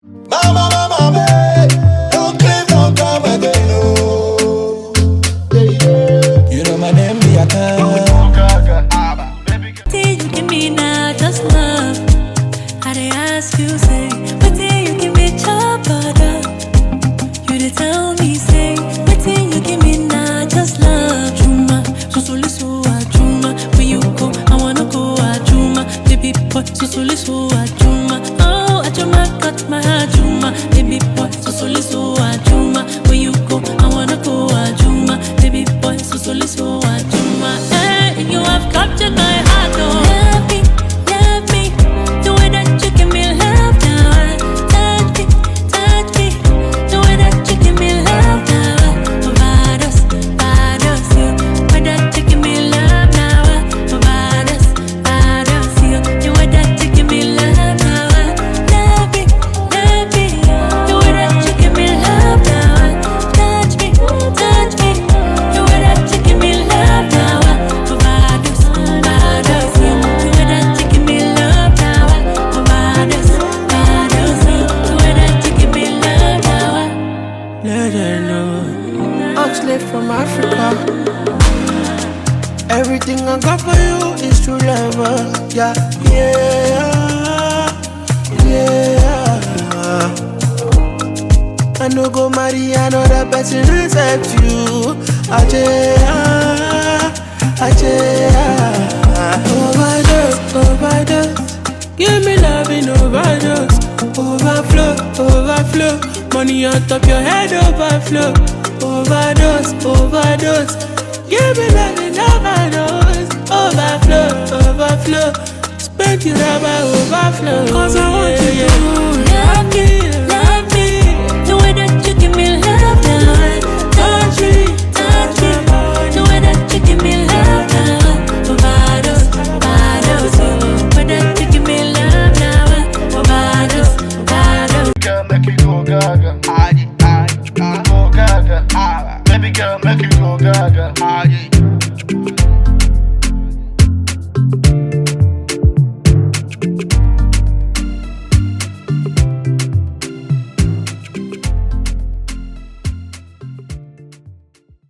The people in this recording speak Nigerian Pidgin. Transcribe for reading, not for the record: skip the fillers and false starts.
Mama, mama, babe, don't claim, don't come again, oh. You know my name, be a Till you give me now, just love. I they ask you, say, but till you give me chop butter. You they tell me, say, but till you give me now, just love. Juma, so Juma. Where you go, I wanna go, Juma. Baby boy, so Juma. Oh, Juma got my heart, Juma. Baby boy, so Juma. Where you go, I wanna go, Juma. Baby boy, so Juma. Hey, you have captured my heart, oh. Love me, the way that you give me love now. Touch me, the way that you give me love now. Vados, you, the way that you give me love now. Vados, you, the way that you give me love now. Love me, the way that you give me love now. Touch me, the way that you give me love now. Vados, you, the way that you give me love now. Vados, you, the way that you give me love now. Let her know. Oxlade from Africa. Everything I got for you is true love. Yeah, yeah. I no go marry another person except you. Overdose. Give me love in overdose. Overflow. Money on top your head, overflow. Overdose. Give me love in overdose. Overflow. Spend your rubber, overflow. 'Cause I want you. Love you.